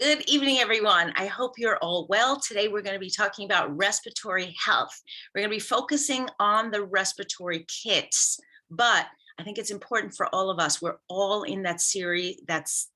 Good evening, everyone. I hope you're all well. Today, we're going to be talking about respiratory health. We're going to be focusing on the respiratory kits, but I think it's important for all of us. We're all in that series that's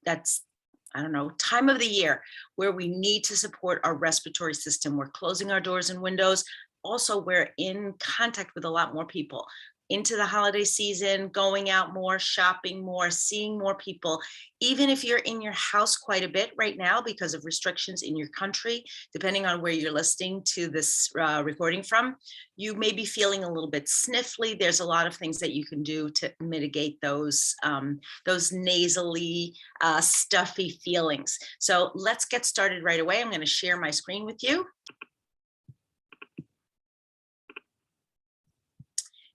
I don't know, time of the year where we need to support our respiratory system. We're closing our doors and windows. Also, we're in contact with a lot more people into the holiday season, going out more, shopping more, seeing more people. Even if you're in your house quite a bit right now because of restrictions in your country, depending on where you're listening to this recording from, you may be feeling a little bit sniffly. There's a lot of things that you can do to mitigate those nasally, stuffy feelings. So let's get started right away. I'm going to share my screen with you.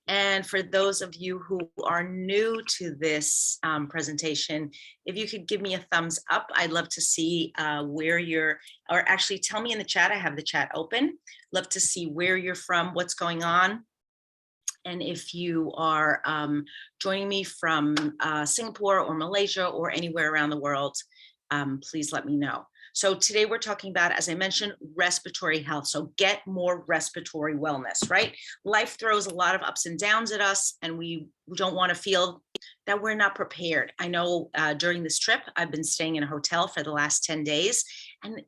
And for those of you who are new to this presentation, if you could give me a thumbs up, I'd love to see where you're, or actually tell me in the chat, I have the chat open. Love to see where you're from, what's going on. And if you are joining me from Singapore or Malaysia or anywhere around the world, please let me know. So today we're talking about, as I mentioned, respiratory health. So get more respiratory wellness, right? Life throws a lot of ups and downs at us, and we don't want to feel that we're not prepared. I know during this trip, I've been staying in a hotel for the last 10 days, and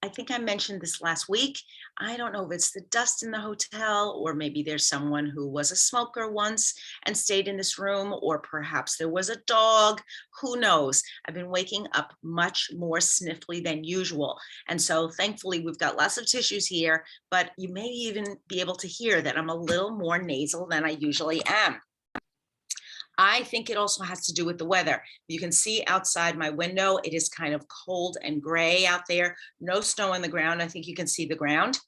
I think I mentioned this last week. I don't know if it's the dust in the hotel, or maybe there's someone who was a smoker once and stayed in this room, or perhaps there was a dog. Who knows? I've been waking up much more sniffly than usual. And so thankfully, we've got lots of tissues here, but you may even be able to hear that I'm a little more nasal than I usually am. I think it also has to do with the weather. You can see outside my window, it is kind of cold and gray out there. No snow on the ground. I think you can see the ground.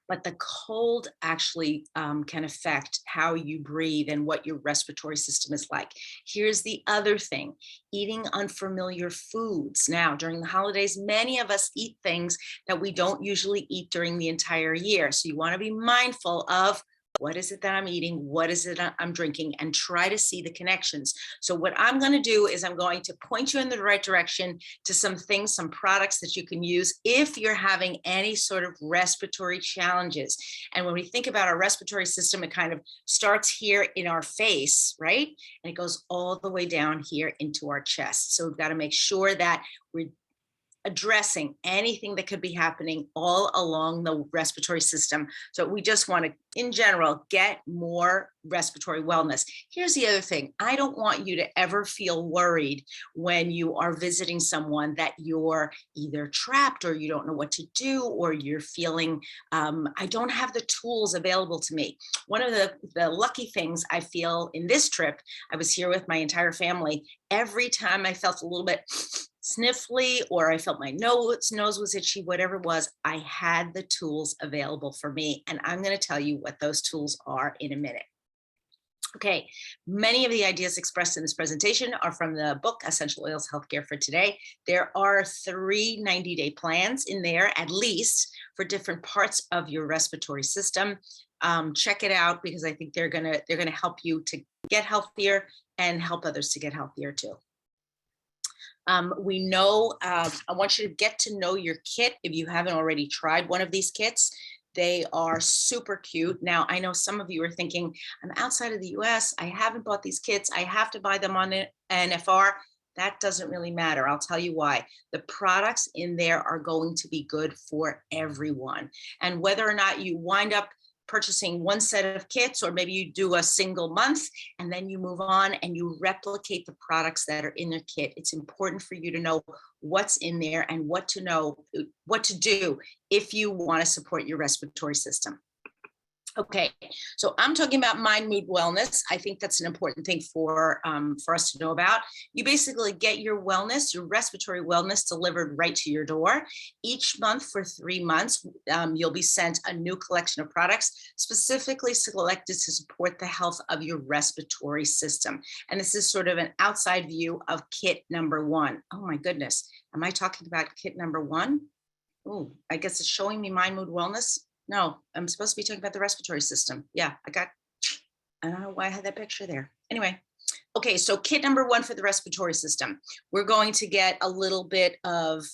But the cold actually can affect how you breathe and what your respiratory system is like. Here's the other thing, eating unfamiliar foods. Now, during the holidays, many of us eat things that we don't usually eat during the entire year. So you want to be mindful of, what is it that I'm eating? What is it I'm drinking? And try to see the connections. So what I'm going to do is I'm going to point you in the right direction to some things, some products that you can use if you're having any sort of respiratory challenges. And when we think about our respiratory system, it kind of starts here in our face, right? And it goes all the way down here into our chest. So we've got to make sure that we're addressing anything that could be happening all along the respiratory system. So we just want to, in general, get more respiratory wellness. Here's the other thing. I don't want you to ever feel worried when you are visiting someone that you're either trapped or you don't know what to do, or you're feeling, I don't have the tools available to me. One of the lucky things I feel in this trip, I was here with my entire family. Every time I felt a little bit sniffly, or I felt my nose was itchy, whatever it was, I had the tools available for me. And I'm going to tell you what those tools are in a minute. Okay, many of the ideas expressed in this presentation are from the book, Essential Oils Healthcare for Today. There are 3 90-day plans in there, at least, for different parts of your respiratory system. Check it out, because I think they're gonna help you to get healthier and help others to get healthier too. We know, I want you to get to know your kit if you haven't already tried one of these kits. They are super cute. Now, I know some of you are thinking, I'm outside of the US, I haven't bought these kits, I have to buy them on NFR. That doesn't really matter. I'll tell you why. The products in there are going to be good for everyone. And whether or not you wind up purchasing one set of kits, or maybe you do a single month and then you move on and you replicate the products that are in their kit, it's important for you to know what's in there and what to do if you want to support your respiratory system. Okay, so I'm talking about mind, mood, wellness. I think that's an important thing for us to know about. You basically get your wellness, your respiratory wellness, delivered right to your door. Each month for 3 months, you'll be sent a new collection of products specifically selected to support the health of your respiratory system. And this is sort of an outside view of kit number 1. Oh my goodness, am I talking about kit number 1? Oh, I guess it's showing me mind, mood, wellness. No, I'm supposed to be talking about the respiratory system. Yeah, I don't know why I had that picture there. Anyway, Okay, so kit number one for the respiratory system. We're going to get a little bit of,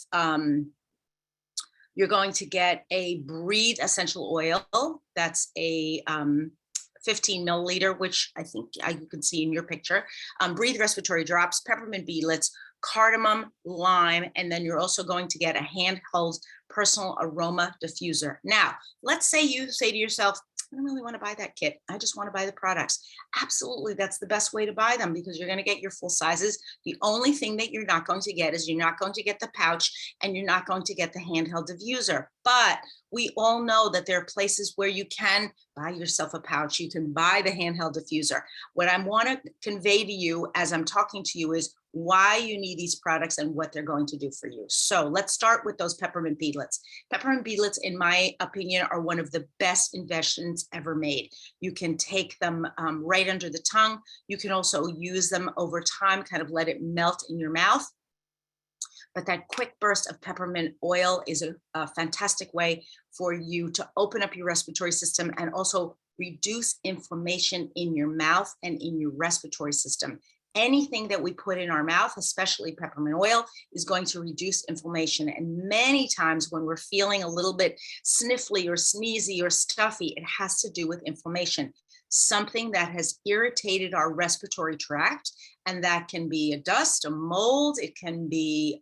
you're going to get a Breathe essential oil. That's a 15 milliliter, which I think you can see in your picture. Breathe respiratory drops, peppermint beadlets, cardamom, lime, and then you're also going to get a handheld personal aroma diffuser. Now, let's say you say to yourself, I don't really want to buy that kit. I just want to buy the products. Absolutely, that's the best way to buy them because you're going to get your full sizes. The only thing that you're not going to get is you're not going to get the pouch and you're not going to get the handheld diffuser. But we all know that there are places where you can buy yourself a pouch. You can buy the handheld diffuser. What I want to convey to you as I'm talking to you is why you need these products and what they're going to do for you. So let's start with those peppermint beadlets. Peppermint beadlets, in my opinion, are one of the best inventions ever made. You can take them right under the tongue. You can also use them over time, kind of let it melt in your mouth. But that quick burst of peppermint oil is a fantastic way for you to open up your respiratory system and also reduce inflammation in your mouth and in your respiratory system. Anything that we put in our mouth, especially peppermint oil, is going to reduce inflammation. And many times when we're feeling a little bit sniffly or sneezy or stuffy, it has to do with inflammation, something that has irritated our respiratory tract. And that can be a dust, a mold, it can be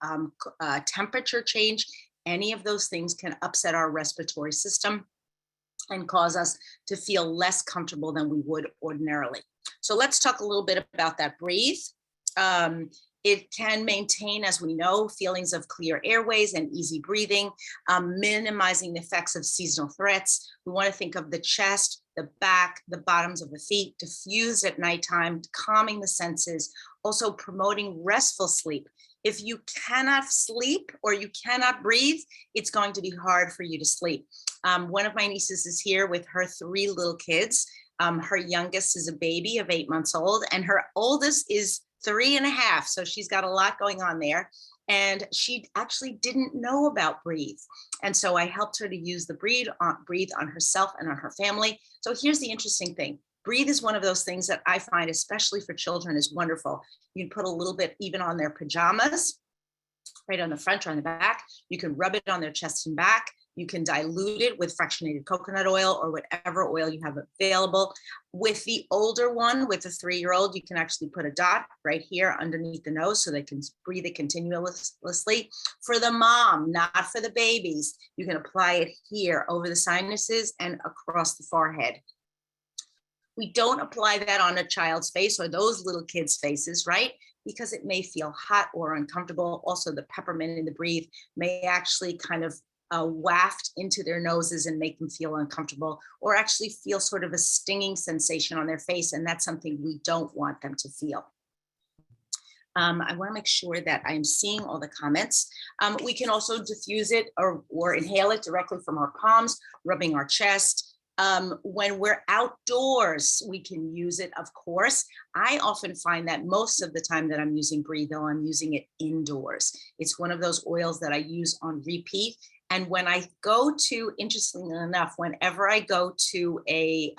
a temperature change. Any of those things can upset our respiratory system and cause us to feel less comfortable than we would ordinarily. So let's talk a little bit about that Breathe. It can maintain, as we know, feelings of clear airways and easy breathing, minimizing the effects of seasonal threats. We want to think of the chest, the back, the bottoms of the feet, diffuse at nighttime, calming the senses, also promoting restful sleep. If you cannot sleep or you cannot breathe, it's going to be hard for you to sleep. One of my nieces is here with her 3 little kids. Her youngest is a baby of 8 months old, and her oldest is 3.5. So she's got a lot going on there. And she actually didn't know about Breathe. And so I helped her to use the Breathe on herself and on her family. So here's the interesting thing. Breathe is one of those things that I find, especially for children, is wonderful. You can put a little bit even on their pajamas, right on the front or on the back. You can rub it on their chest and back. You can dilute it with fractionated coconut oil or whatever oil you have available. With the older one, with the 3-year-old, you can actually put a dot right here underneath the nose so they can breathe it continuously. For the mom, not for the babies, you can apply it here over the sinuses and across the forehead. We don't apply that on a child's face or those little kids' faces, right? Because it may feel hot or uncomfortable. Also, the peppermint in the Breathe may actually kind of waft into their noses and make them feel uncomfortable, or actually feel sort of a stinging sensation on their face. And that's something we don't want them to feel. I want to make sure that I'm seeing all the comments. We can also diffuse it or inhale it directly from our palms, rubbing our chest. When we're outdoors, we can use it, of course. I often find that most of the time that I'm using Breathe, though, I'm using it indoors. It's one of those oils that I use on repeat. And when I go to, interestingly enough, whenever I go to a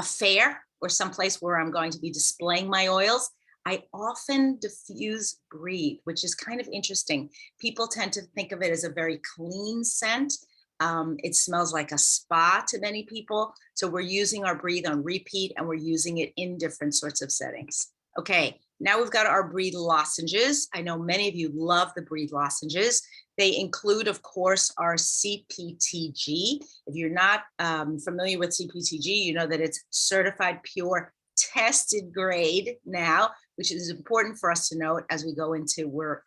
fair or someplace where I'm going to be displaying my oils, I often diffuse Breathe, which is kind of interesting. People tend to think of it as a very clean scent. It smells like a spa to many people. So we're using our Breathe on repeat and we're using it in different sorts of settings. Okay, now we've got our Breathe lozenges. I know many of you love the Breathe lozenges. They include, of course, our CPTG. If you're not familiar with CPTG, you know that it's certified pure tested grade now, which is important for us to note as we go into we're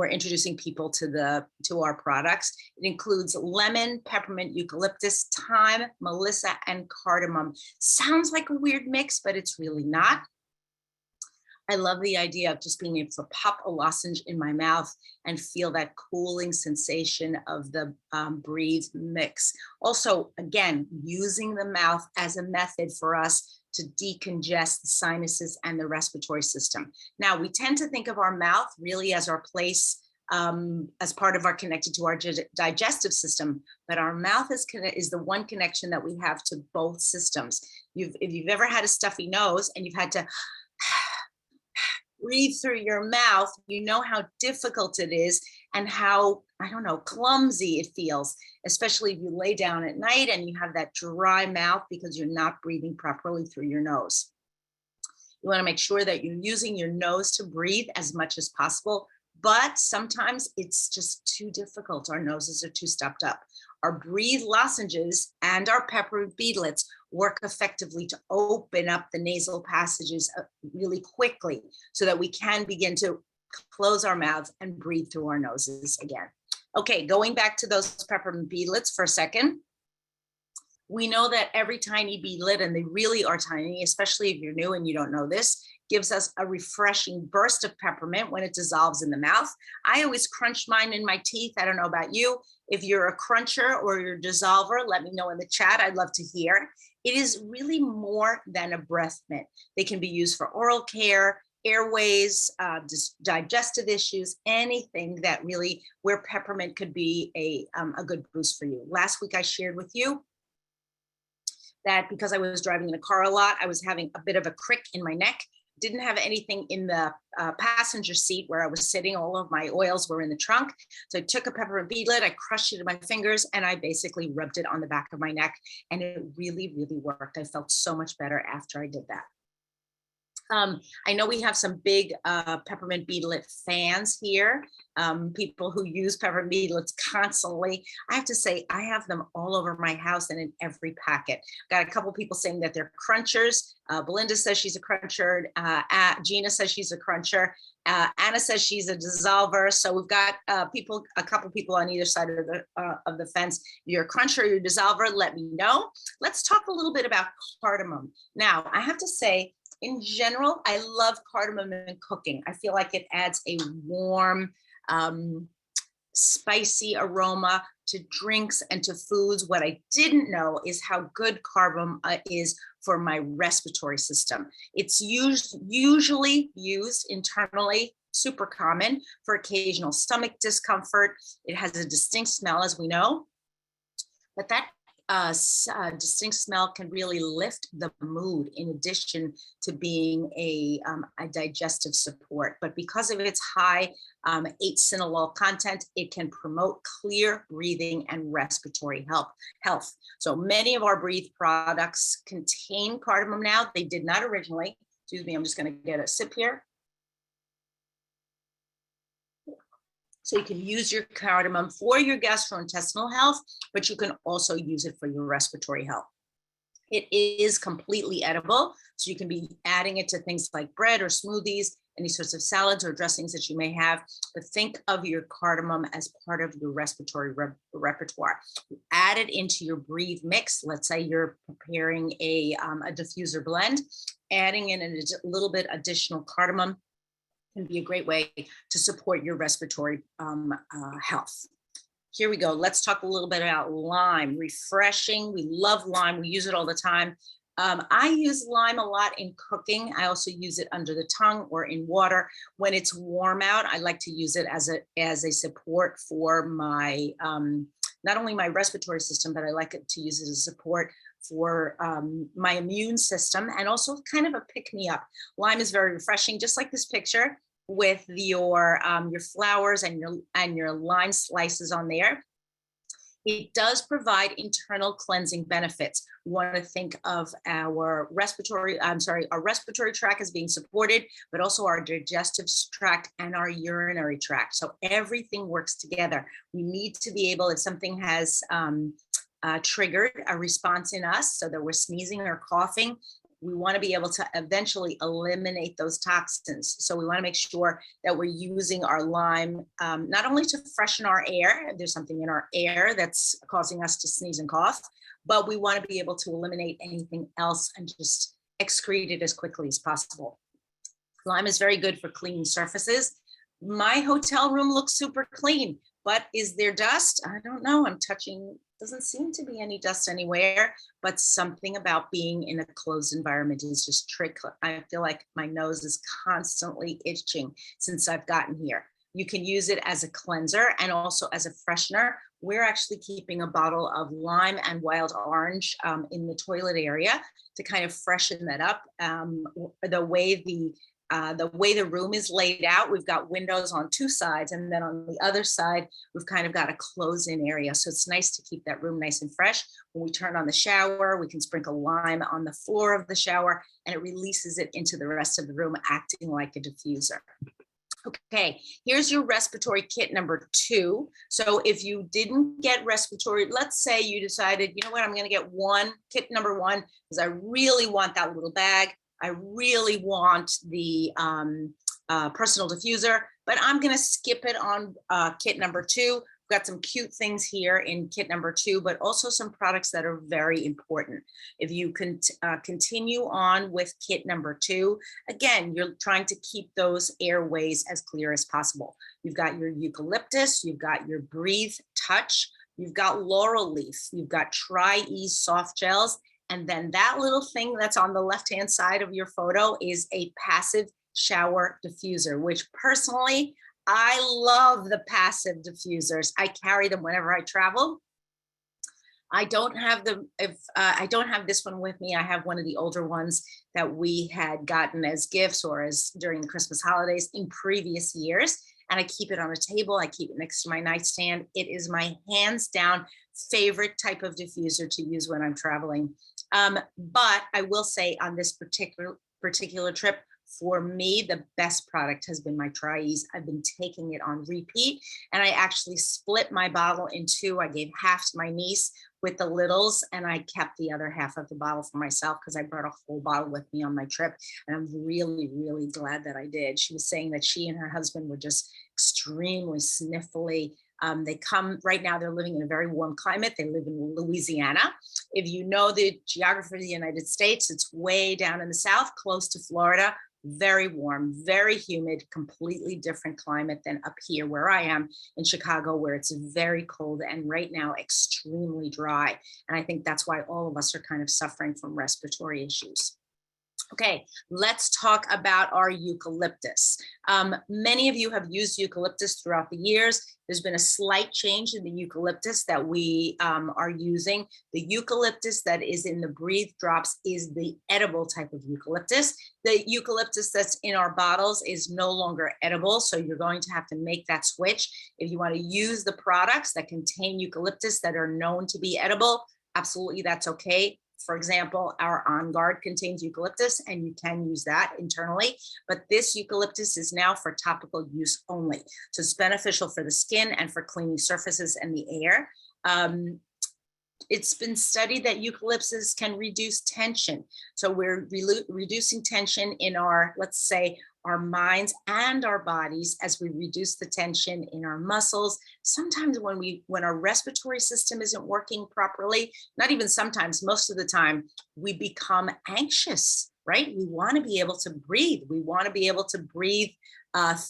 introducing people to our products. It includes lemon, peppermint, eucalyptus, thyme, melissa, and cardamom. Sounds like a weird mix, but it's really not. I love the idea of just being able to pop a lozenge in my mouth and feel that cooling sensation of the Breathe mix. Also, again, using the mouth as a method for us to decongest the sinuses and the respiratory system. Now, we tend to think of our mouth really as our place, as part of our connected to our digestive system, but our mouth is the one connection that we have to both systems. if you've ever had a stuffy nose and you've had to breathe through your mouth, you know how difficult it is and how, I don't know, clumsy it feels, especially if you lay down at night and you have that dry mouth because you're not breathing properly through your nose. You want to make sure that you're using your nose to breathe as much as possible, but sometimes it's just too difficult. Our noses are too stopped up. Our breathe lozenges and our peppermint beadlets work effectively to open up the nasal passages really quickly so that we can begin to close our mouths and breathe through our noses again. Okay, going back to those peppermint beadlets for a second. We know that every tiny beadlet, and they really are tiny, especially if you're new and you don't know this, gives us a refreshing burst of peppermint when it dissolves in the mouth. I always crunch mine in my teeth. I don't know about you. If you're a cruncher or you're a dissolver, let me know in the chat. I'd love to hear. It is really more than a breath mint. They can be used for oral care, airways, digestive issues, anything that really, where peppermint could be a good boost for you. Last week I shared with you that because I was driving in a car a lot, I was having a bit of a crick in my neck. Didn't have anything in the passenger seat where I was sitting. All of my oils were in the trunk. So I took a peppermint beadlet, I crushed it in my fingers, and I basically rubbed it on the back of my neck. And it really, really worked. I felt so much better after I did that. I know we have some big peppermint beadlet fans here, people who use peppermint beadlets constantly. I have to say, I have them all over my house and in every packet. Got a couple people saying that they're crunchers. Belinda says she's a cruncher. Gina says she's a cruncher. Anna says she's a dissolver. So we've got a couple people on either side of the fence. You're a cruncher, you're a dissolver, let me know. Let's talk a little bit about cardamom. Now, I have to say, in general, I love cardamom in cooking. I feel like it adds a warm, spicy aroma to drinks and to foods. What I didn't know is how good cardamom is for my respiratory system. It's usually used internally, super common, for occasional stomach discomfort. It has a distinct smell, as we know, but that distinct smell can really lift the mood in addition to being a digestive support. But because of its high 8-cinnalol content, it can promote clear breathing and respiratory health. So many of our breathe products contain cardamom now. They did not originally. Excuse me, I'm just going to get a sip here. So you can use your cardamom for your gastrointestinal health, but you can also use it for your respiratory health. It is completely edible, so you can be adding it to things like bread or smoothies, any sorts of salads or dressings that you may have. But think of your cardamom as part of your respiratory repertoire. Add it into your breathe mix. Let's say you're preparing a diffuser blend, adding in a little bit additional cardamom can be a great way to support your respiratory health. Here we go. Let's talk a little bit about lime. Refreshing. We love lime. We use it all the time. I use lime a lot in cooking. I also use it under the tongue or in water. When it's warm out, I like to use it as a support for my, not only my respiratory system, but I like it to use it as support for my immune system and also kind of a pick-me-up. Lime is very refreshing, just like this picture with your flowers and your lime slices on there. It does provide internal cleansing benefits. We want to think of our respiratory tract as being supported, but also our digestive tract and our urinary tract. So everything works together. We need to be able, if something has triggered a response in us, so that we're sneezing or coughing, we want to be able to eventually eliminate those toxins. So we want to make sure that we're using our lime, not only to freshen our air, there's something in our air that's causing us to sneeze and cough, but we want to be able to eliminate anything else and just excrete it as quickly as possible. Lime is very good for cleaning surfaces. My hotel room looks super clean, but is there dust? I don't know. I'm touching, doesn't seem to be any dust anywhere, but something about being in a closed environment is just tricky. I feel like my nose is constantly itching since I've gotten here. You can use it as a cleanser and also as a freshener. we're actually keeping a bottle of lime and wild orange in the toilet area to kind of freshen that up. The way the room is laid out, we've got windows on two sides, and then on the other side, we've kind of got a close-in area. So it's nice to keep that room nice and fresh. When we turn on the shower, we can sprinkle lime on the floor of the shower, and it releases it into the rest of the room, acting like a diffuser. Okay, here's your respiratory kit number 2. So if you didn't get respiratory, let's say you decided, you know what, I'm going to get kit number 1 because I really want that little bag. I really want the personal diffuser, but I'm going to skip it on kit number 2. We've got some cute things here in kit number 2, but also some products that are very important. If you can continue on with kit number 2, again, you're trying to keep those airways as clear as possible. You've got your eucalyptus, you've got your breathe touch, you've got laurel leaf, you've got TriEase Softgels, and then that little thing that's on the left-hand side of your photo is a passive shower diffuser, which personally, I love the passive diffusers. I carry them whenever I travel. I don't have them, I don't have this one with me. I have one of the older ones that we had gotten as gifts or as during the Christmas holidays in previous years. And I keep it on a table. I keep it next to my nightstand. It is my hands down favorite type of diffuser to use when I'm traveling. But I will say on this particular trip, for me, the best product has been my TriEase. I've been taking it on repeat, and I actually split my bottle in 2. I gave half to my niece with the littles, and I kept the other half of the bottle for myself because I brought a whole bottle with me on my trip. And I'm really, really glad that I did. She was saying that she and her husband were just extremely sniffly. They come right now, they're living in a very warm climate. They live in Louisiana. If you know the geography of the United States, it's way down in the south, close to Florida. Very warm, very humid, completely different climate than up here where I am in Chicago, where it's very cold and right now extremely dry. And I think that's why all of us are kind of suffering from respiratory issues. Okay, let's talk about our eucalyptus. Many of you have used eucalyptus throughout the years. There's been a slight change in the eucalyptus that we are using. The eucalyptus that is in the breathe drops is the edible type of eucalyptus. The eucalyptus that's in our bottles is no longer edible, so you're going to have to make that switch. If you want to use the products that contain eucalyptus that are known to be edible, absolutely, that's okay. For example, our On Guard contains eucalyptus, and you can use that internally, but this eucalyptus is now for topical use only. So it's beneficial for the skin and for cleaning surfaces and the air. It's been studied that eucalyptus can reduce tension. So we're reducing tension in our, let's say, our minds and our bodies as we reduce the tension in our muscles. Sometimes when our respiratory system isn't working properly, not even sometimes, most of the time, we become anxious, right? We want to be able to breathe. We want to be able to breathe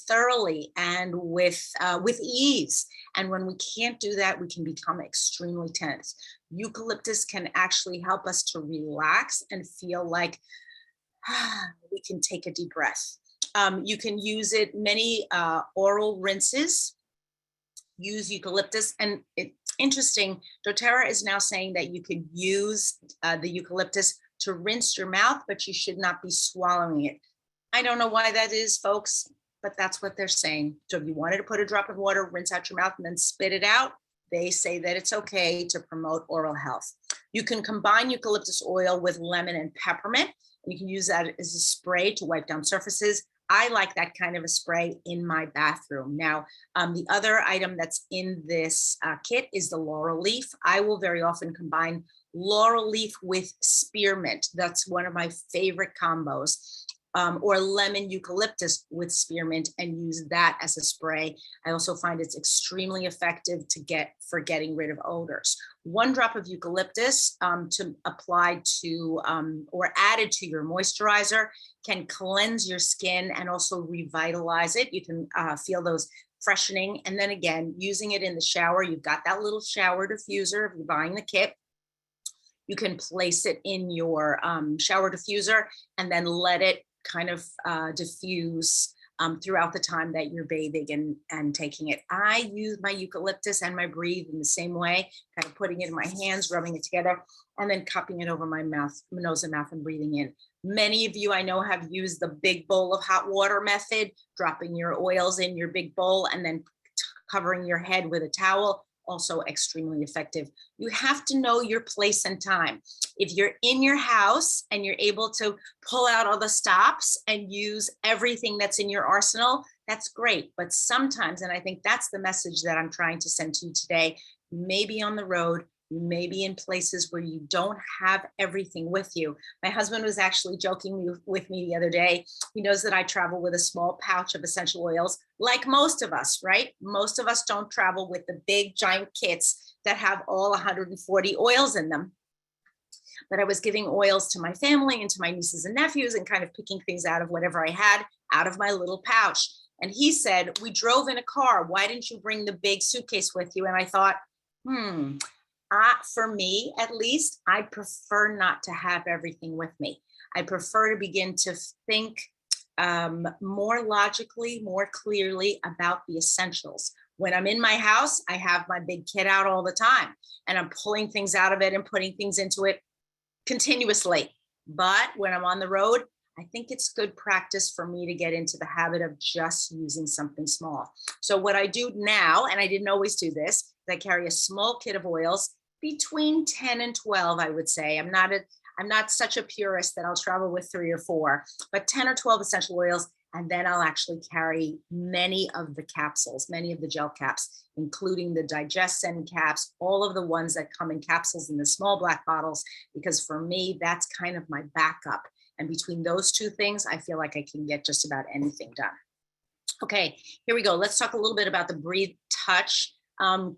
thoroughly and with ease. And when we can't do that, we can become extremely tense. Eucalyptus can actually help us to relax and feel like we can take a deep breath. You can use it, many oral rinses use eucalyptus, and it's interesting, doTERRA is now saying that you could use the eucalyptus to rinse your mouth, but you should not be swallowing it. I don't know why that is, folks, but that's what they're saying. So if you wanted to put a drop of water, rinse out your mouth and then spit it out, they say that it's okay to promote oral health. You can combine eucalyptus oil with lemon and peppermint. You can use that as a spray to wipe down surfaces. I like that kind of a spray in my bathroom. Now, the other item that's in this kit is the laurel leaf. I will very often combine laurel leaf with spearmint. That's one of my favorite combos. Or lemon eucalyptus with spearmint and use that as a spray. I also find it's extremely effective for getting rid of odors. 1 drop of eucalyptus to apply to or added to your moisturizer can cleanse your skin and also revitalize it. You can feel those freshening. And then again, using it in the shower, you've got that little shower diffuser if you're buying the kit. You can place it in your shower diffuser and then let it kind of diffuse throughout the time that you're bathing and taking it. I use my eucalyptus and my Breathe in the same way, kind of putting it in my hands, rubbing it together, and then cupping it over my mouth, nose and mouth, and breathing in. Many of you I know have used the big bowl of hot water method, dropping your oils in your big bowl and then covering your head with a towel. Also extremely effective. You have to know your place and time. If you're in your house and you're able to pull out all the stops and use everything that's in your arsenal, that's great. But sometimes, and I think that's the message that I'm trying to send to you today, you may be on the road, you may be in places where you don't have everything with you. My husband was actually joking with me the other day. He knows that I travel with a small pouch of essential oils, like most of us, right? Most of us don't travel with the big giant kits that have all 140 oils in them. But I was giving oils to my family and to my nieces and nephews and kind of picking things out of whatever I had out of my little pouch. And he said, we drove in a car. Why didn't you bring the big suitcase with you? And I thought, for me, at least, I prefer not to have everything with me. I prefer to begin to think more logically, more clearly about the essentials. When I'm in my house, I have my big kit out all the time, and I'm pulling things out of it and putting things into it continuously. But when I'm on the road, I think it's good practice for me to get into the habit of just using something small. So what I do now, and I didn't always do this, is I carry a small kit of oils, between 10 and 12, I would say. I'm not such a purist that I'll travel with 3 or 4, but 10 or 12 essential oils. And then I'll actually carry many of the capsules, many of the gel caps, including the DigestZen caps, all of the ones that come in capsules in the small black bottles, because for me, that's kind of my backup. And between those two things, I feel like I can get just about anything done. Okay, here we go. Let's talk a little bit about the Breathe Touch.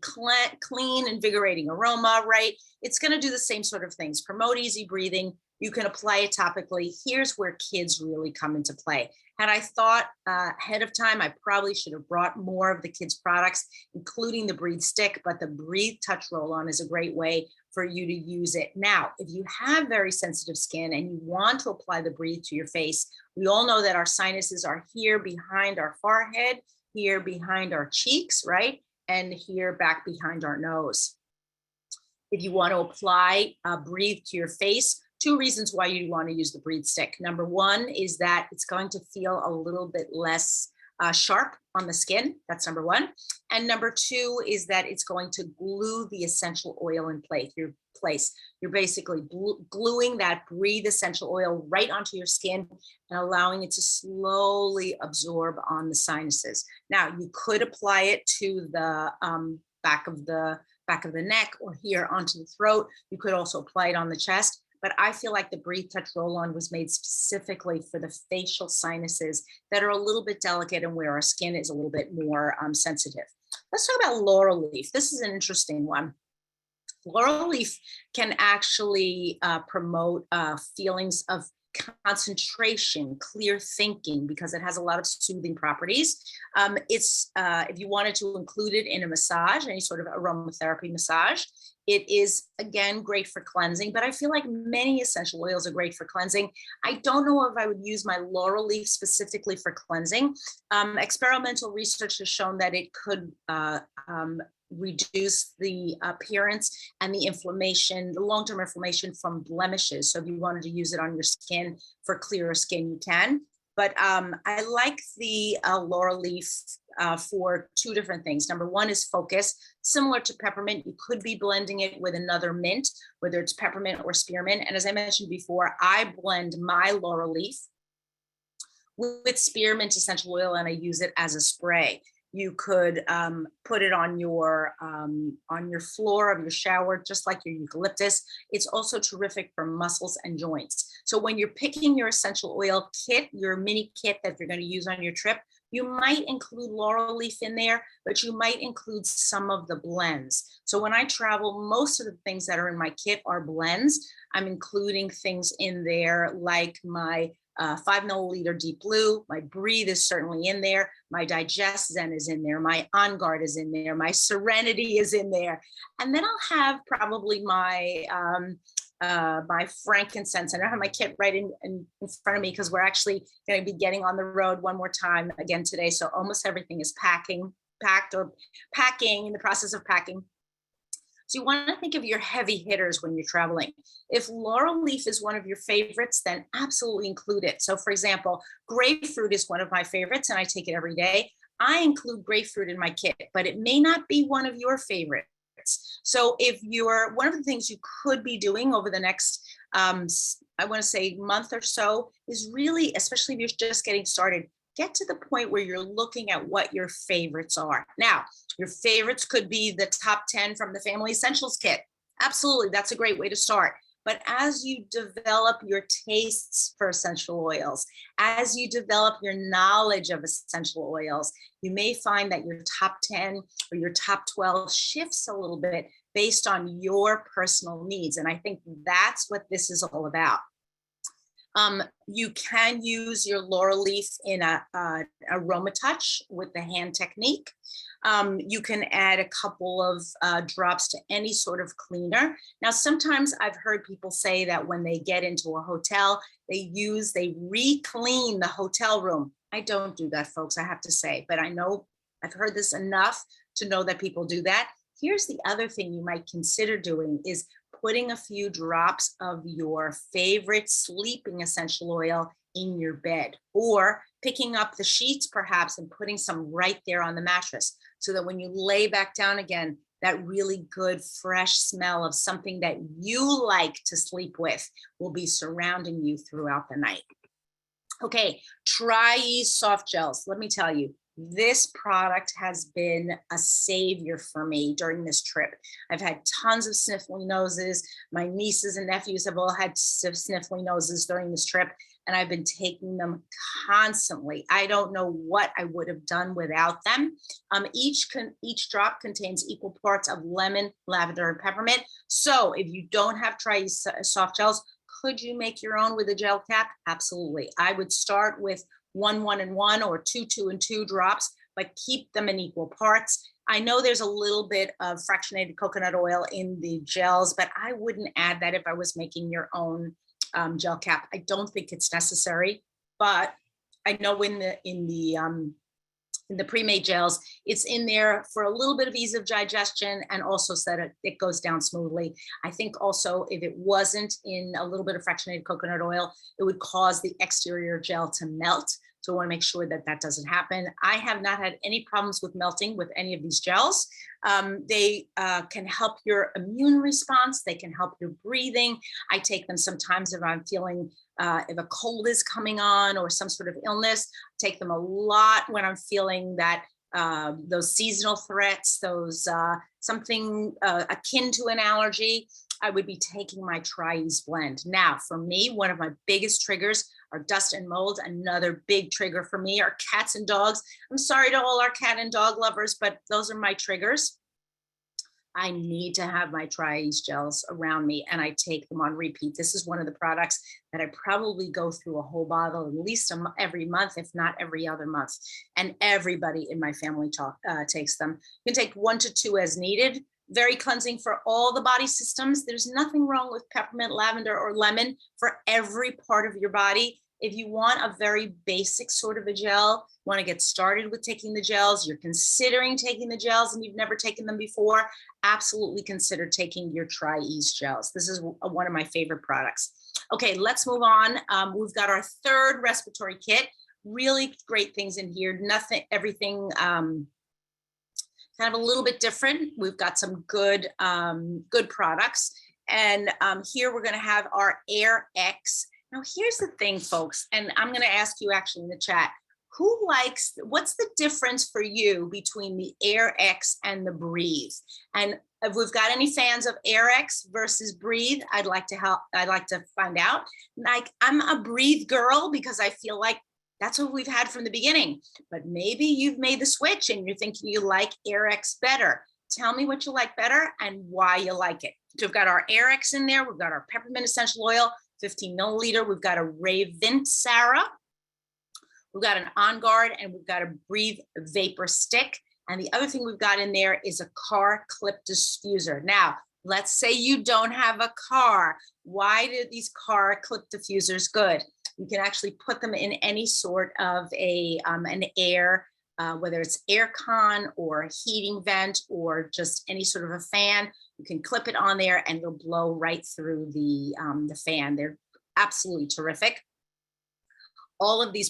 Clean, invigorating aroma, right? It's going to do the same sort of things. Promote easy breathing. You can apply it topically. Here's where kids really come into play. Had I thought ahead of time, I probably should have brought more of the kids' products, including the Breathe Stick, but the Breathe Touch Roll-On is a great way for you to use it. Now, if you have very sensitive skin and you want to apply the Breathe to your face, we all know that our sinuses are here behind our forehead, here behind our cheeks, right? And here back behind our nose. If you want to apply Breathe to your face, 2 reasons why you want to use the Breathe Stick. Number 1 is that it's going to feel a little bit less sharp on the skin. That's number 1. And number 2 is that it's going to glue the essential oil in place. You're basically gluing that Breathe essential oil right onto your skin and allowing it to slowly absorb on the sinuses. Now, you could apply it to the back of the neck or here onto the throat. You could also apply it on the chest. But I feel like the Breathe Touch Roll-On was made specifically for the facial sinuses that are a little bit delicate and where our skin is a little bit more sensitive. Let's talk about Laurel Leaf. This is an interesting one. Laurel Leaf can actually promote feelings of concentration, clear thinking, because it has a lot of soothing properties. If you wanted to include it in a massage, any sort of aromatherapy massage, it is, again, great for cleansing, but I feel like many essential oils are great for cleansing. I don't know if I would use my Laurel Leaf specifically for cleansing. Experimental research has shown that it could reduce the appearance and the inflammation, the long-term inflammation from blemishes. So if you wanted to use it on your skin for clearer skin, you can. But I like the Laurel Leaf for 2 different things. Number 1 is focus. Similar to peppermint, you could be blending it with another mint, whether it's peppermint or spearmint. And as I mentioned before, I blend my Laurel Leaf with spearmint essential oil and I use it as a spray. You could put it on your floor of your shower, just like your eucalyptus. It's also terrific for muscles and joints. So when you're picking your essential oil kit, your mini kit that you're going to use on your trip, you might include Laurel Leaf in there, but you might include some of the blends. So when I travel, most of the things that are in my kit are blends. I'm including things in there like my 5 milliliter Deep Blue. My Breathe is certainly in there. My DigestZen is in there. My On Guard is in there. My Serenity is in there. And then I'll have probably my my frankincense. I don't have my kit right in front of me because we're actually going to be getting on the road one more time again today. So almost everything is packed or packing, in the process of packing. So you want to think of your heavy hitters when you're traveling. If Laurel Leaf is one of your favorites, then absolutely include it. So for example, grapefruit is one of my favorites and I take it every day. I include grapefruit in my kit, but it may not be one of your favorites. So if you're, one of the things you could be doing over the next, I want to say month or so, is really, especially if you're just getting started, get to the point where you're looking at what your favorites are. Now, your favorites could be the top 10 from the Family Essentials kit. Absolutely, that's a great way to start. But as you develop your tastes for essential oils, as you develop your knowledge of essential oils, you may find that your top 10 or your top 12 shifts a little bit based on your personal needs. And I think that's what this is all about. You can use your Laurel Leaf in a aroma touch with the hand technique. You can add a couple of drops to any sort of cleaner. Now, sometimes I've heard people say that when they get into a hotel, they re-clean the hotel room. I don't do that, folks, I have to say, but I know I've heard this enough to know that people do that. Here's the other thing you might consider doing is putting a few drops of your favorite sleeping essential oil in your bed, or picking up the sheets perhaps and putting some right there on the mattress, so that when you lay back down again, that really good fresh smell of something that you like to sleep with will be surrounding you throughout the night. Okay, TriEase Softgels. Let me tell you, this product has been a savior for me during this trip. I've had tons of sniffly noses. My nieces and nephews have all had sniffly noses during this trip, and I've been taking them constantly. I don't know what I would have done without them. Each drop contains equal parts of lemon, lavender, and peppermint. So if you don't have TriEase Softgels, could you make your own with a gel cap? Absolutely. I would start with 1, 1, and 1, or 2, 2, and 2 drops, but keep them in equal parts. I know there's a little bit of fractionated coconut oil in the gels, but I wouldn't add that if I was making your own gel cap. I don't think it's necessary, but I know in the pre-made gels, it's in there for a little bit of ease of digestion and also so that it goes down smoothly. I think also if it wasn't in a little bit of fractionated coconut oil, it would cause the exterior gel to melt. So I want to make sure that that doesn't happen. I have not had any problems with melting with any of these gels. They can help your immune response. They can help your breathing. I take them sometimes if I'm feeling, if a cold is coming on or some sort of illness. I take them a lot when I'm feeling that those seasonal threats, those something akin to an allergy. I would be taking my TriEase blend. Now, for me, one of my biggest triggers are dust and mold. Another big trigger for me are cats and dogs. I'm sorry to all our cat and dog lovers, but those are my triggers. I need to have my TriEase gels around me, and I take them on repeat. This is one of the products that I probably go through a whole bottle at least every month, if not every other month. And everybody in my family takes them. You can take 1 to 2 as needed. Very cleansing for all the body systems. There's nothing wrong with peppermint, lavender, or lemon for every part of your body. If you want a very basic sort of a gel, want to get started with taking the gels, you're considering taking the gels and you've never taken them before, absolutely consider taking your TriEase gels. This is one of my favorite products. Okay, let's move on. We've got our third respiratory kit. Really great things in here. Everything kind of a little bit different. We've got some good products. And here we're going to have our Air X. Now, here's the thing, folks, and I'm going to ask you actually in the chat, what's the difference for you between the Air X and the Breathe? And if we've got any fans of Air X versus Breathe, I'd like to find out. Like, I'm a Breathe girl because I feel like that's what we've had from the beginning, but maybe you've made the switch and you're thinking you like Air X better. Tell me what you like better and why you like it. So we've got our Air X in there. We've got our peppermint essential oil, 15 milliliter. We've got a Ravintsara. We've got an On Guard, and we've got a Breathe Vapor Stick. And the other thing we've got in there is a Eucalyptus diffuser. Now, Let's say you don't have a car. Why do these car clip diffusers good? You can actually put them in any sort of an air, whether it's air con or a heating vent or just any sort of a fan. You can clip it on there and they'll blow right through the fan. They're absolutely terrific. All of these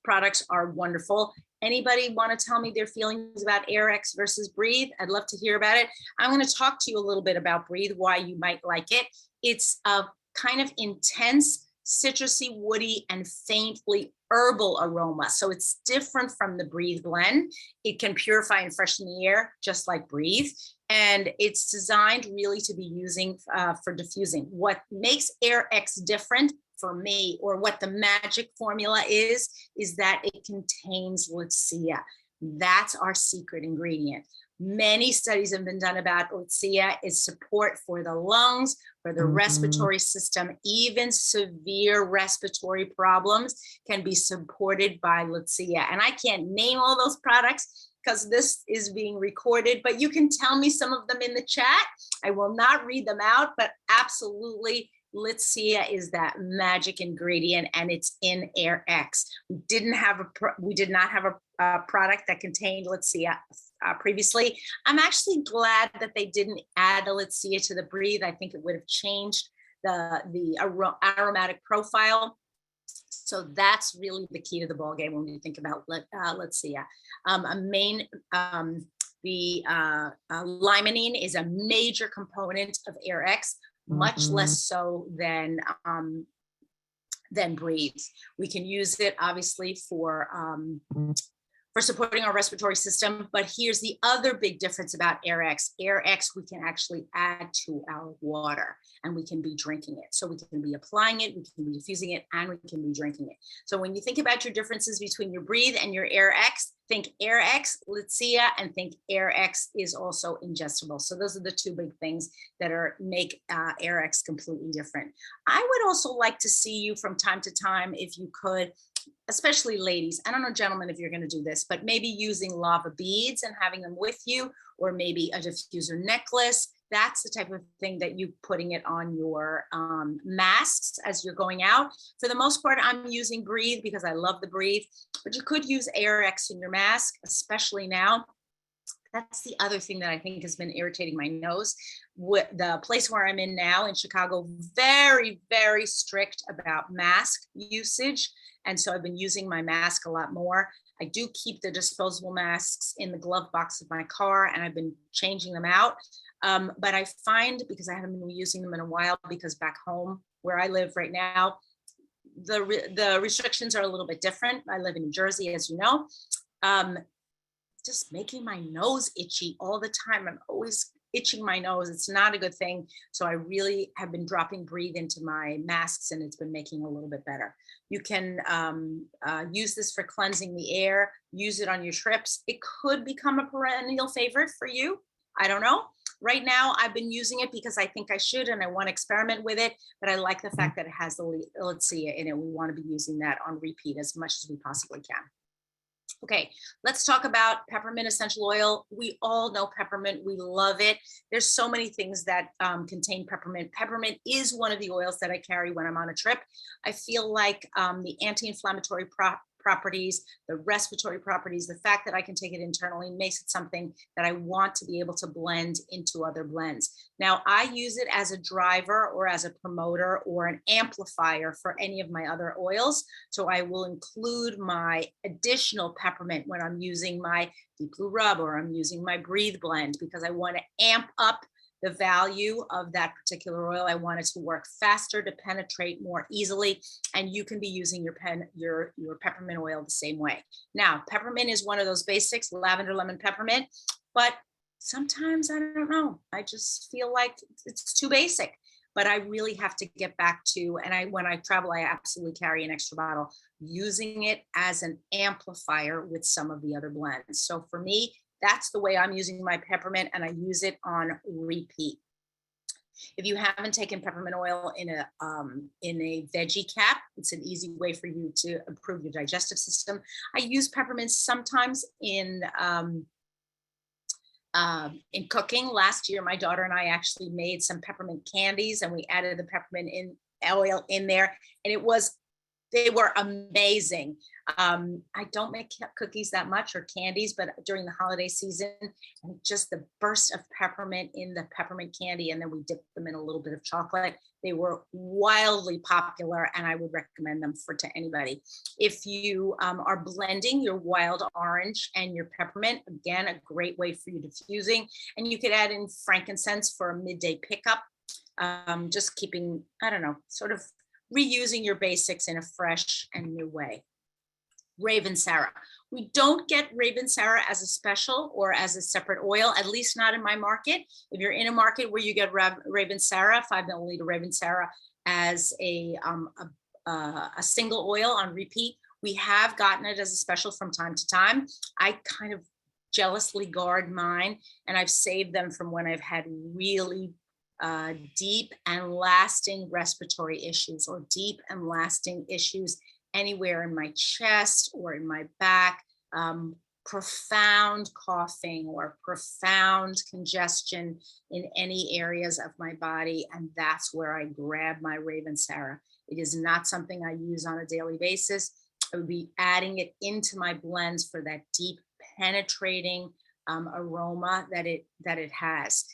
products are wonderful. Anybody want to tell me their feelings about AirX versus Breathe? I'd love to hear about it. I'm going to talk to you a little bit about Breathe, why you might like it. It's a kind of intense, citrusy, woody, and faintly herbal aroma. So it's different from the Breathe blend. It can purify and freshen the air, just like Breathe. And it's designed really to be using for diffusing. What makes AirX different for me, or what the magic formula is that it contains Litsea. That's our secret ingredient. Many studies have been done about Litsea. It's support for the lungs, for the respiratory system. Even severe respiratory problems can be supported by Litsea. And I can't name all those products because this is being recorded, but you can tell me some of them in the chat. I will not read them out, but absolutely, Litsea is that magic ingredient, and it's in AirX. We did not have a product that contained Litsea previously. I'm actually glad that they didn't add the Litsea to the Breathe. I think it would have changed the aromatic profile. So that's really the key to the ballgame when you think about Litsea. Limonene is a major component of AirX. Much less so than Breathe. We can use it obviously for supporting our respiratory system, but here's the other big difference about AirX. AirX we can actually add to our water, and we can be drinking it. So we can be applying it, we can be diffusing it, and we can be drinking it. So when you think about your differences between your Breathe and your AirX, think AirX, Litsea, and think AirX is also ingestible. So those are the two big things that make AirX completely different. I would also like to see you from time to time, if you could, especially ladies. I don't know, gentlemen, if you're going to do this, but maybe using lava beads and having them with you, or maybe a diffuser necklace. That's the type of thing that you putting it on your masks as you're going out. For the most part, I'm using Breathe because I love the Breathe, but you could use AirX in your mask, especially now. That's the other thing that I think has been irritating my nose. The place where I'm in now in Chicago, very, very strict about mask usage. And so I've been using my mask a lot more. I do keep the disposable masks in the glove box of my car, and I've been changing them out. But I find, because I haven't been using them in a while, because back home where I live right now, the restrictions are a little bit different. I live in New Jersey, as you know. Just making my nose itchy all the time. I'm always itching my nose. It's not a good thing. So I really have been dropping Breathe into my masks, and it's been making a little bit better. You can use this for cleansing the air, use it on your trips. It could become a perennial favorite for you. I don't know. Right now, I've been using it because I think I should, and I want to experiment with it, but I like the fact that it has the Litsea in it. We want to be using that on repeat as much as we possibly can. Okay, let's talk about peppermint essential oil. We all know peppermint. We love it. There's so many things that contain peppermint. Peppermint is one of the oils that I carry when I'm on a trip. I feel like the anti-inflammatory properties, the respiratory properties, the fact that I can take it internally makes it something that I want to be able to blend into other blends. Now, I use it as a driver or as a promoter or an amplifier for any of my other oils. So I will include my additional peppermint when I'm using my Deep Blue Rub or I'm using my Breathe blend, because I want to amp up the value of that particular oil. I want it to work faster, to penetrate more easily, and you can be using your peppermint oil the same way. Now, peppermint is one of those basics, lavender, lemon, peppermint, but sometimes I don't know. I just feel like it's too basic, but I really have to get back to, and when I travel, I absolutely carry an extra bottle, using it as an amplifier with some of the other blends. So for me, that's the way I'm using my peppermint, and I use it on repeat. If you haven't taken peppermint oil in a veggie cap, it's an easy way for you to improve your digestive system. I use peppermint sometimes in in cooking. Last year, my daughter and I actually made some peppermint candies, and we added the peppermint oil in there, and they were amazing. I don't make cookies that much or candies, but during the holiday season, and just the burst of peppermint in the peppermint candy, and then we dipped them in a little bit of chocolate. They were wildly popular, and I would recommend them to anybody. If you are blending your wild orange and your peppermint, again, a great way for you diffusing. And you could add in frankincense for a midday pickup. Just keeping, I don't know, sort of reusing your basics in a fresh and new way. Ravintsara. We don't get Ravintsara as a special or as a separate oil, at least not in my market. If you're in a market where you get Ravintsara, 5 milliliter Ravintsara as a single oil on repeat, we have gotten it as a special from time to time. I kind of jealously guard mine, and I've saved them from when I've had really deep and lasting respiratory issues, or deep and lasting issues anywhere in my chest or in my back, profound coughing or profound congestion in any areas of my body. And that's where I grab my Ravintsara. It is not something I use on a daily basis. I would be adding it into my blends for that deep penetrating aroma that it has.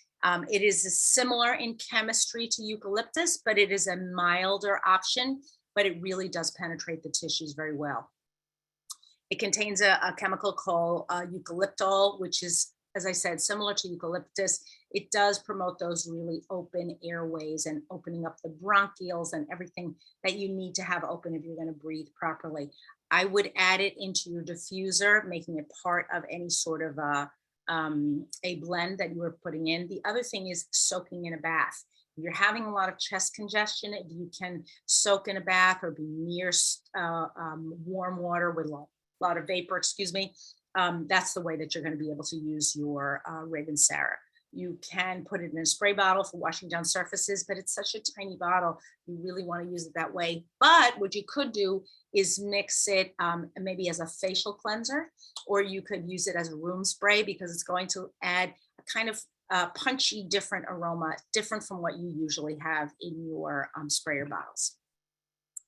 It is similar in chemistry to eucalyptus, but it is a milder option, but it really does penetrate the tissues very well. It contains a chemical called eucalyptol, which is, as I said, similar to eucalyptus. It does promote those really open airways and opening up the bronchioles and everything that you need to have open if you're going to breathe properly. I would add it into your diffuser, making it part of any sort of a blend that you are putting in. The other thing is soaking in a bath. If you're having a lot of chest congestion, if you can soak in a bath or be near warm water with a lot of vapor, that's the way that you're going to be able to use your Ravintsara. You can put it in a spray bottle for washing down surfaces, but it's such a tiny bottle. You really want to use it that way. But what you could do is mix it maybe as a facial cleanser, or you could use it as a room spray, because it's going to add a kind of punchy, different aroma, different from what you usually have in your sprayer bottles.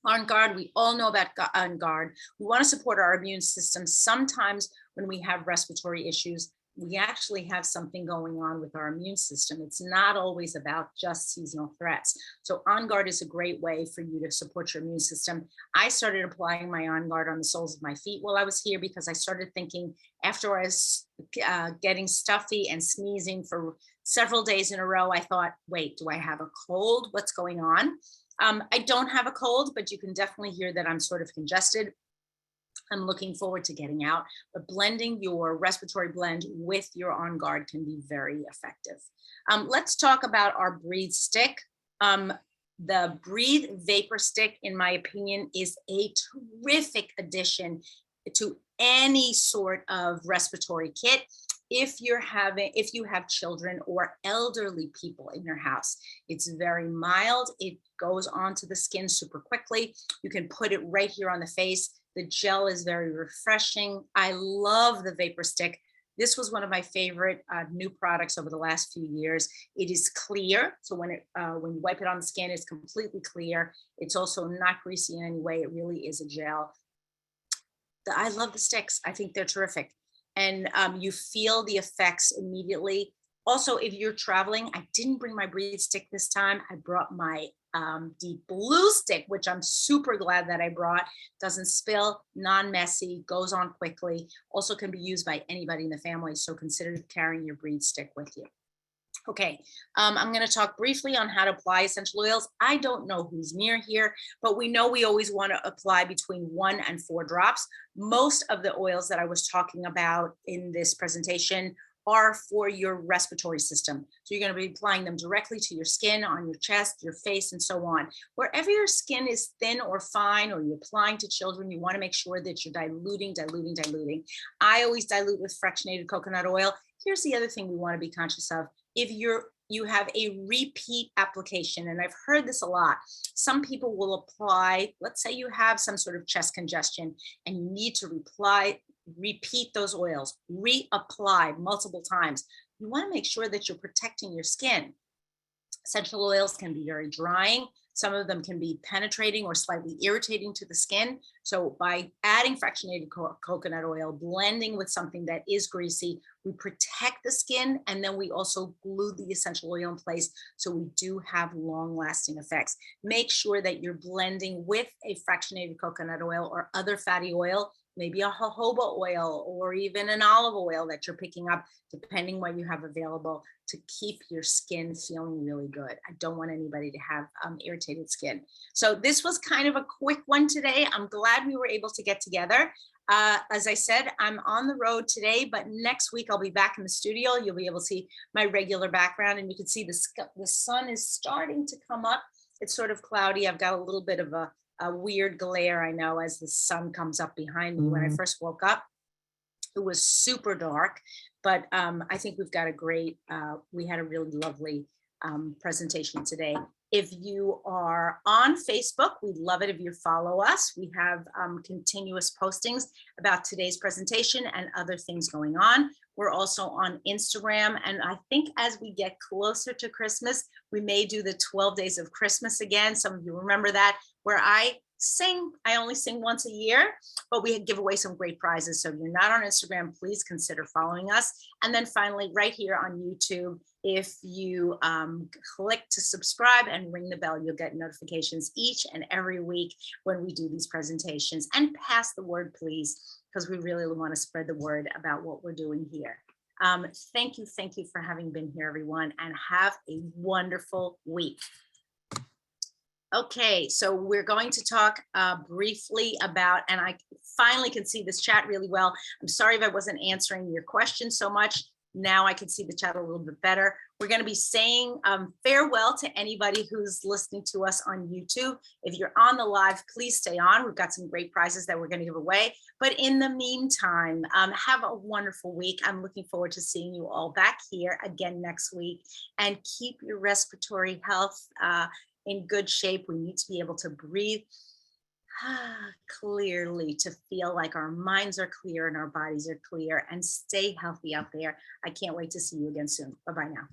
On guard, we all know about on guard. We want to support our immune system. Sometimes when we have respiratory issues, we actually have something going on with our immune system. It's not always about just seasonal threats. So On Guard is a great way for you to support your immune system. I started applying my On Guard on the soles of my feet while I was here, because I started thinking, after I was getting stuffy and sneezing for several days in a row, I thought, wait, do I have a cold? What's going on? I don't have a cold, but you can definitely hear that I'm sort of congested. I'm looking forward to getting out, but blending your respiratory blend with your On Guard can be very effective. Let's talk about our Breathe Stick. The Breathe Vapor Stick, in my opinion, is a terrific addition to any sort of respiratory kit. If you have children or elderly people in your house, it's very mild. It goes onto the skin super quickly. You can put it right here on the face. The gel is very refreshing. I love the Vapor Stick. This was one of my favorite new products over the last few years. It is clear, so when you wipe it on the skin, it's completely clear. It's also not greasy in any way. It really is a gel. I love the sticks. I think they're terrific. And you feel the effects immediately. Also, if you're traveling, I didn't bring my Breathe Stick this time. I brought my Deep Blue Stick, which I'm super glad that I brought. Doesn't spill, non-messy, goes on quickly. Also can be used by anybody in the family. So consider carrying your Breathe Stick with you. Okay, I'm going to talk briefly on how to apply essential oils. I don't know who's near here, but we know we always want to apply between 1 and 4 drops. Most of the oils that I was talking about in this presentation are for your respiratory system. So you're going to be applying them directly to your skin, on your chest, your face, and so on. Wherever your skin is thin or fine, or you're applying to children, you want to make sure that you're diluting. I always dilute with fractionated coconut oil. Here's the other thing we want to be conscious of. If you have a repeat application, and I've heard this a lot, some people will apply, let's say you have some sort of chest congestion and you need to repeat those oils, reapply multiple times. you want to make sure that you're protecting your skin. Essential oils can be very drying. Some of them can be penetrating or slightly irritating to the skin. So by adding fractionated coconut oil, blending with something that is greasy, we protect the skin, and then we also glue the essential oil in place, so we do have long lasting effects. Make sure that you're blending with a fractionated coconut oil or other fatty oil, maybe a jojoba oil or even an olive oil that you're picking up, depending what you have available, to keep your skin feeling really good. I don't want anybody to have irritated skin. So this was kind of a quick one today. I'm glad we were able to get together. As I said, I'm on the road today, but next week I'll be back in the studio. You'll be able to see my regular background, and you can see the sun is starting to come up. It's sort of cloudy. I've got a little bit of a weird glare, I know, as the sun comes up behind me. When I first woke up, it was super dark, but I think we've got a great, we had a really lovely presentation today. If you are on Facebook, we'd love it if you follow us. We have continuous postings about today's presentation and other things going on. We're also on Instagram. And I think as we get closer to Christmas, we may do the 12 days of Christmas again. Some of you remember that, where I sing. I only sing once a year, but we give away some great prizes. So if you're not on Instagram, please consider following us. And then finally, right here on YouTube, if you click to subscribe and ring the bell, you'll get notifications each and every week when we do these presentations. And pass the word, please, because we really want to spread the word about what we're doing here. Thank you for having been here, everyone, and have a wonderful week. Okay, so we're going to talk briefly about, and I finally can see this chat really well. I'm sorry if I wasn't answering your question so much. Now I can see the chat a little bit better. We're going to be saying farewell to anybody who's listening to us on YouTube. If you're on the live, please stay on. We've got some great prizes that we're going to give away. But in the meantime, have a wonderful week. I'm looking forward to seeing you all back here again next week. And keep your respiratory health in good shape. We need to be able to breathe clearly, to feel like our minds are clear and our bodies are clear, and stay healthy out there. I can't wait to see you again soon. Bye-bye now.